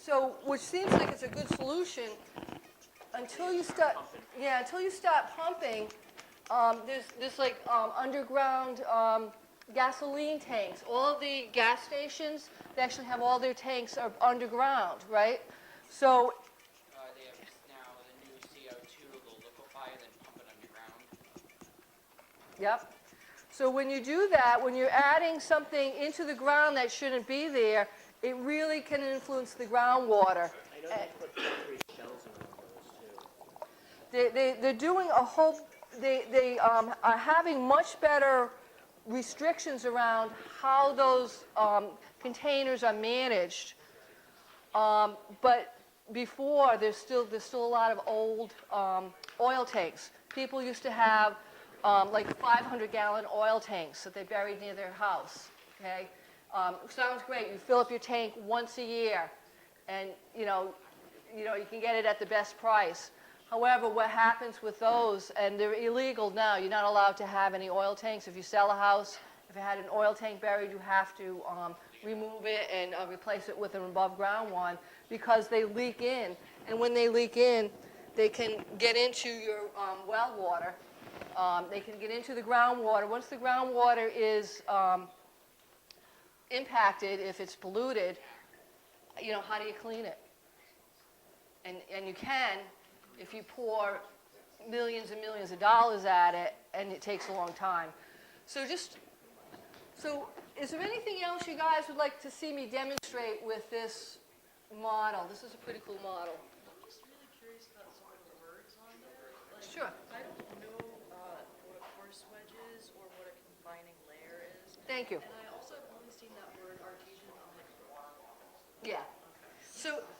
So, which seems like it's a good solution until you start, yeah, until you start pumping. There's like underground gasoline tanks. All of the gas stations, they actually have all their tanks are underground, right? So They have now the new CO2, they'll liquefy and then pump it underground. yep. So when you do that, when you're adding something into the ground that shouldn't be there, it really can influence the groundwater. I know they put concrete shells around those too. They're doing a whole, they are having much better restrictions around how those containers are managed. But before, there's still a lot of old oil tanks. People used to have like 500-gallon oil tanks that they buried near their house. Okay, sounds great. You fill up your tank once a year, and you can get it at the best price. However, what happens with those, and they're illegal now, you're not allowed to have any oil tanks. If you sell a house, if it had an oil tank buried, you have to remove it and replace it with an above ground one because they leak in. And when they leak in, they can get into your well water. They can get into the groundwater. Once the groundwater is impacted, if it's polluted, how do you clean it? And you can if you pour millions and millions of dollars at it, and it takes a long time. So is there anything else you guys would like to see me demonstrate with this model? This is a pretty cool model. I'm just really curious about some of the words on there. Like, Sure. I don't know what a coarse wedge is or what a confining layer is. Thank you. And I also have only seen that word artesian on like Yeah.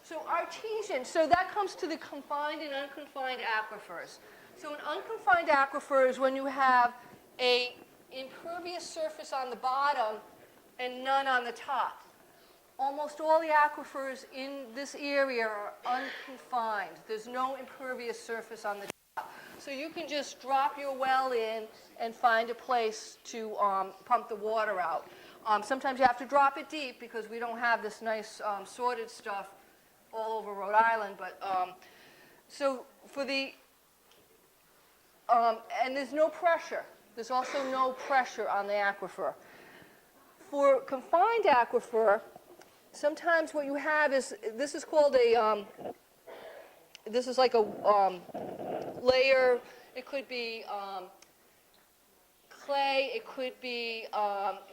So artesian, so that comes to the confined and unconfined aquifers. So an unconfined aquifer is when you have a impervious surface on the bottom and none on the top. Almost all the aquifers in this area are unconfined. There's no impervious surface on the top. So you can just drop your well in and find a place to pump the water out. Sometimes you have to drop it deep because we don't have this nice sorted stuff all over Rhode Island. But so for the, and there's no pressure. There's also no pressure on the aquifer. For confined aquifer, sometimes what you have is, this is called a, this is like a layer. It could be clay, it could be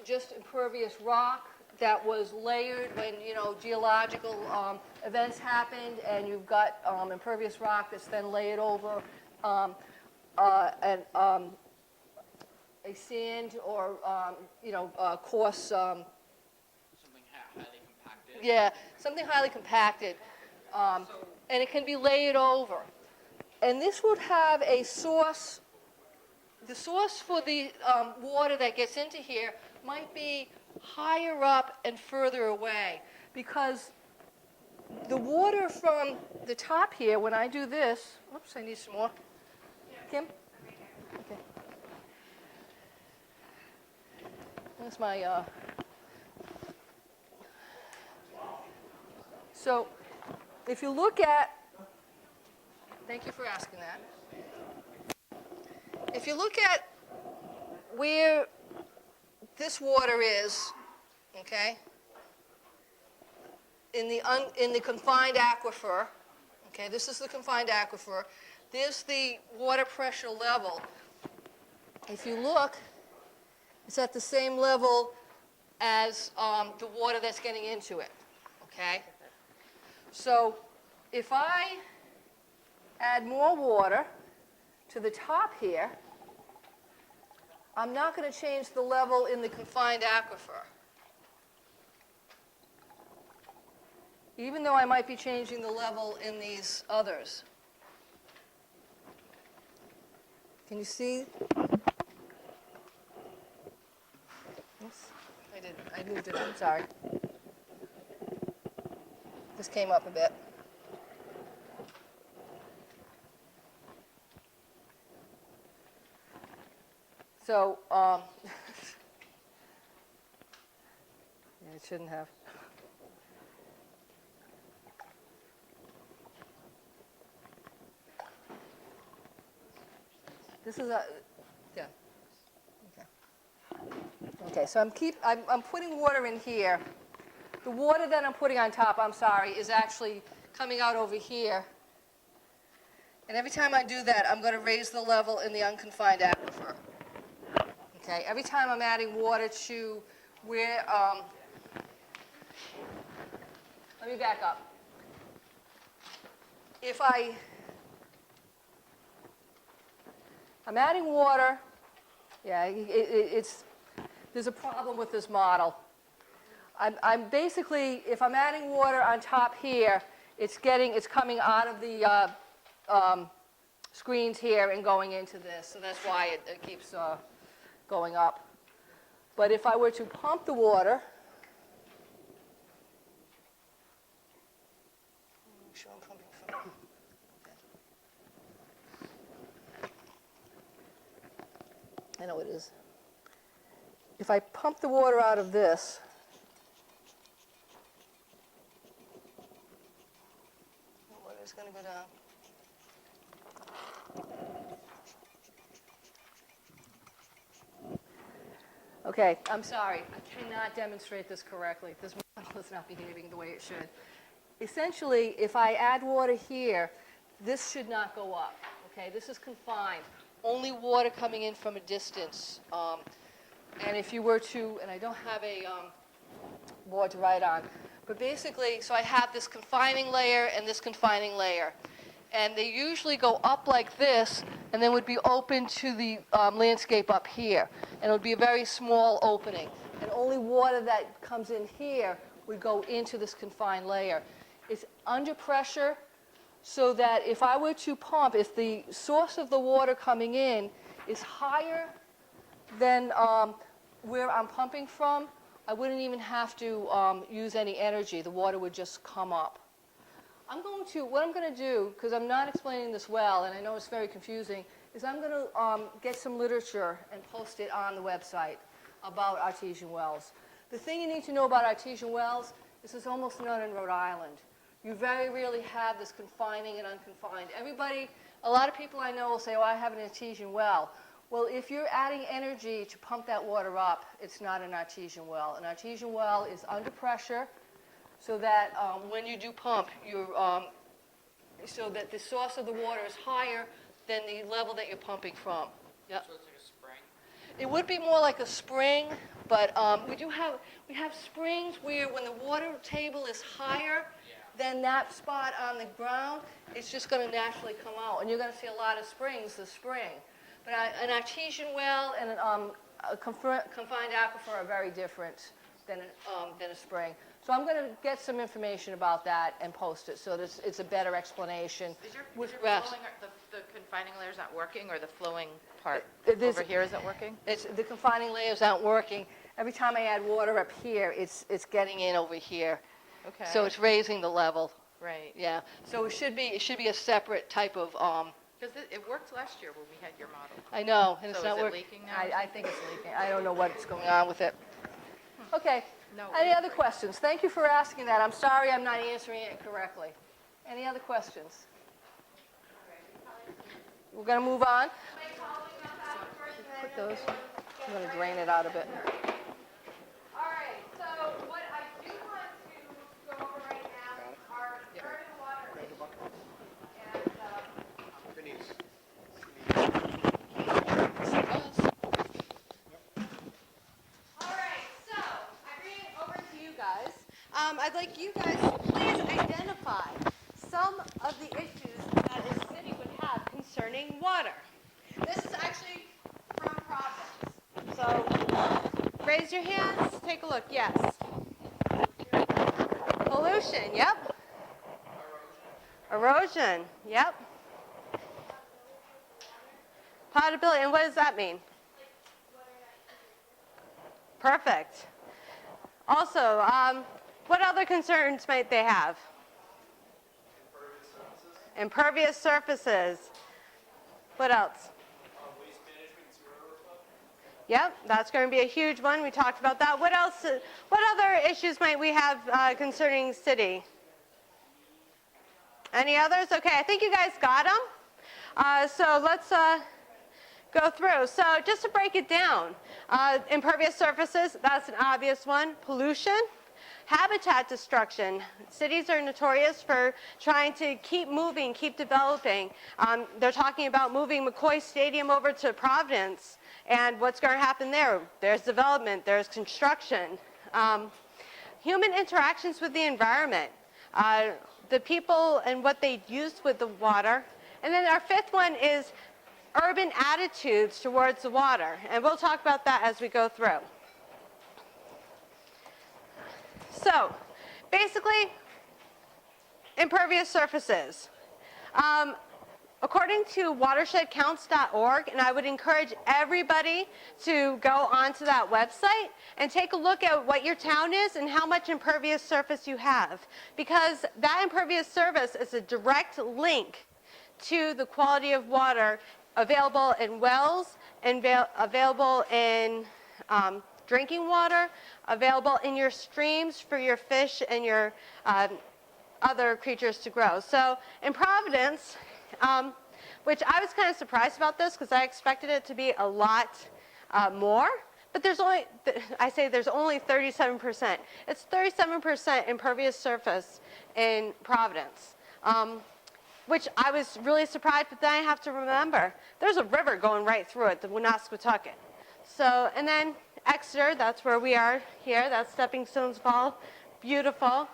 just impervious rock that was layered when, geological events happened, and you've got impervious rock that's then layered over a sand or, coarse. Something highly compacted. Yeah, something highly compacted. And it can be layered over. And this would have a source. The source for the water that gets into here might be higher up and further away, because the water from the top here, when I do this, oops, I need some more. Kim? Okay. That's my, so if you look at, thank you for asking that. If you look at where this water is, okay, in the confined aquifer, okay, this is the confined aquifer. There's the water pressure level. If you look, it's at the same level as the water that's getting into it, okay? So if I add more water to the top here, I'm not going to change the level in the confined aquifer, even though I might be changing the level in these others. Can you see? Oops, I moved it, I'm sorry. This came up a bit. So, yeah, it shouldn't have. This is a, yeah. Okay, so I'm putting water in here. The water that I'm putting on top, I'm sorry, is actually coming out over here. And every time I do that, I'm going to raise the level in the unconfined aquifer. Okay, every time I'm adding water to where, let me back up. If I'm adding water, yeah, there's a problem with this model. I'm basically, if I'm adding water on top here, it's coming out of the screens here and going into this, so that's why it keeps going up. But if I were to pump the water, make sure I'm pumping from, I know it is. If I pump the water out of this, the water is going to go down. Okay, I'm sorry. I cannot demonstrate this correctly. This model is not behaving the way it should. Essentially, if I add water here, this should not go up. Okay, this is confined. Only water coming in from a distance. And if you were to, and I don't have a board to write on, but basically, so I have this confining layer and this confining layer. And they usually go up like this, and then would be open to the landscape up here. And it would be a very small opening. And only water that comes in here would go into this confined layer. It's under pressure, so that if I were to pump, if the source of the water coming in is higher than where I'm pumping from, I wouldn't even have to use any energy. The water would just come up. What I'm going to do, because I'm not explaining this well, and I know it's very confusing, is I'm going to get some literature and post it on the website about artesian wells. The thing you need to know about artesian wells is there's almost none in Rhode Island. You very rarely have this confining and unconfined. A lot of people I know will say, oh, I have an artesian well. Well, if you're adding energy to pump that water up, it's not an artesian well. An artesian well is under pressure, so that when you do pump, so that the source of the water is higher than the level that you're pumping from. Yep. So it's like a spring? It would be more like a spring, but we have springs where when the water table is higher than that spot on the ground, it's just going to naturally come out. And you're going to see a lot of springs this spring. But an artesian well and a confined aquifer are very different than a spring. So I'm going to get some information about that and post it so that it's a better explanation. Is your Rest. flowing, the confining layer's not working, or the flowing part It is- over here isn't working? The confining layers aren't working. Every time I add water up here, it's getting in over here. Okay. So it's raising the level. Right. Yeah. So it should be a separate type of. Because it worked last year when we had your model. I know, and it's So not is it working. leaking now or I think it's leaking. I don't know what's going on with it. Okay. No, Any it's other great. questions? Thank you for asking that. I'm sorry I'm not answering it correctly. Any other questions? We're going to move on. Put those. I'm going to drain it out a bit. All right, so what I do want to go over right now are urban water issues. And, all right, so I bring it over to you guys. I'd like you guys to please identify some of the issues that a city would have concerning water. This is actually from Providence. So raise your hands, take a look, yes. Pollution, yep. Erosion, yep. Potability, and what does that mean? Perfect. Also, what other concerns might they have? Impervious surfaces. What else? Waste management, sewer overflow. Yep, that's going to be a huge one. We talked about that. What else? What other issues might we have concerning city? Any others? Okay, I think you guys got them. So let's go through. So just to break it down, impervious surfaces, that's an obvious one. Pollution, habitat destruction. Cities are notorious for trying to keep moving, keep developing. They're talking about moving McCoy Stadium over to Providence. And what's going to happen there? There's development, there's construction. Human interactions with the environment. The people and what they use with the water. And then our fifth one is urban attitudes towards the water. And we'll talk about that as we go through. So, basically, impervious surfaces. According to watershedcounts.org, and I would encourage everybody to go onto that website and take a look at what your town is and how much impervious surface you have. Because that impervious surface is a direct link to the quality of water available in wells, and available in drinking water, available in your streams for your fish and your other creatures to grow. So in Providence, which I was kind of surprised about this because I expected it to be a lot more, but there's only, I say there's only 37%. It's 37% impervious surface in Providence, which I was really surprised, but then I have to remember, there's a river going right through it, the Woonasquatucket. So, and then Exeter, that's where we are here, that's Stepping Stones Fall, beautiful.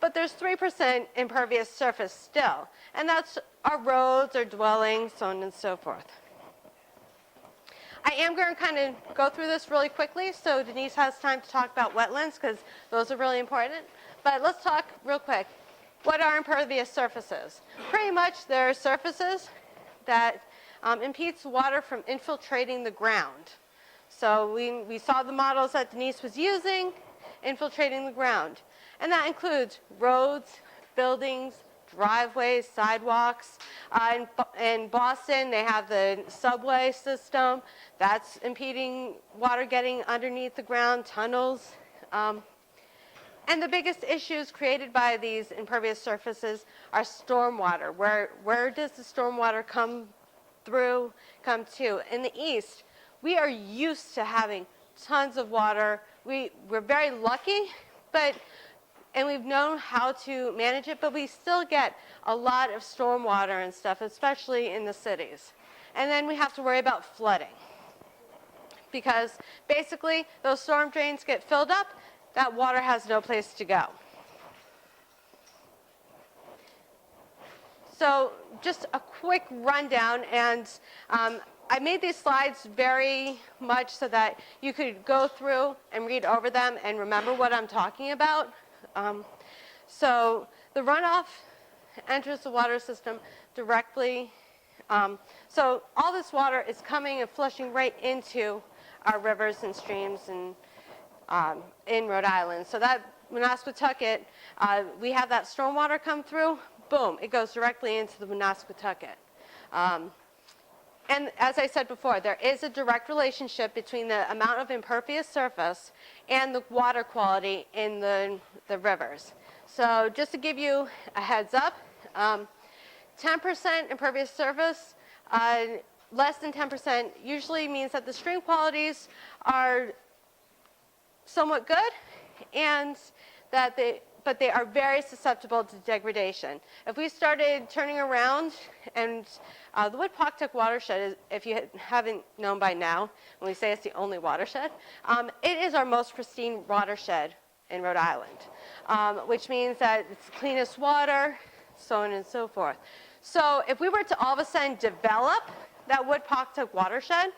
But there's 3% impervious surface still, and that's our roads, our dwellings, so on and so forth. I am going to kind of go through this really quickly, so Denise has time to talk about wetlands, because those are really important. But let's talk real quick. What are impervious surfaces? Pretty much they're surfaces that impedes water from infiltrating the ground. So we saw the models that Denise was using, infiltrating the ground. And that includes roads, buildings, driveways, sidewalks. In Boston, they have the subway system. That's impeding water getting underneath the ground, tunnels. And the biggest issues created by these impervious surfaces are stormwater. Where does the stormwater come to? In the east, we are used to having tons of water. We're very lucky, and we've known how to manage it, but we still get a lot of stormwater and stuff, especially in the cities. And then we have to worry about flooding, because basically those storm drains get filled up, that water has no place to go. So just a quick rundown, and I made these slides very much so that you could go through and read over them and remember what I'm talking about. So the runoff enters the water system directly. So all this water is coming and flushing right into our rivers and streams and in Rhode Island. So that Woonasquatucket, we have that stormwater come through, boom, it goes directly into the Woonasquatucket. And as I said before, there is a direct relationship between the amount of impervious surface and the water quality in the rivers. So just to give you a heads up, 10% impervious surface, less than 10% usually means that the stream qualities are somewhat good, and that but they are very susceptible to degradation. If we started turning around, and the Wood-Pawtucket watershed, if you haven't known by now, when we say it's the only watershed, it is our most pristine watershed in Rhode Island, which means that it's the cleanest water, so on and so forth. So if we were to all of a sudden develop that Wood-Pawtucket watershed,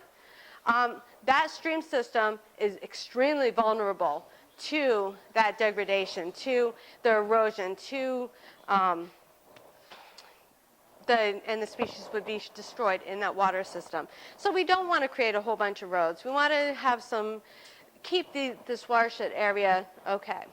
that stream system is extremely vulnerable to that degradation, to the erosion, to and the species would be destroyed in that water system. So we don't want to create a whole bunch of roads. We want to have keep this watershed area okay.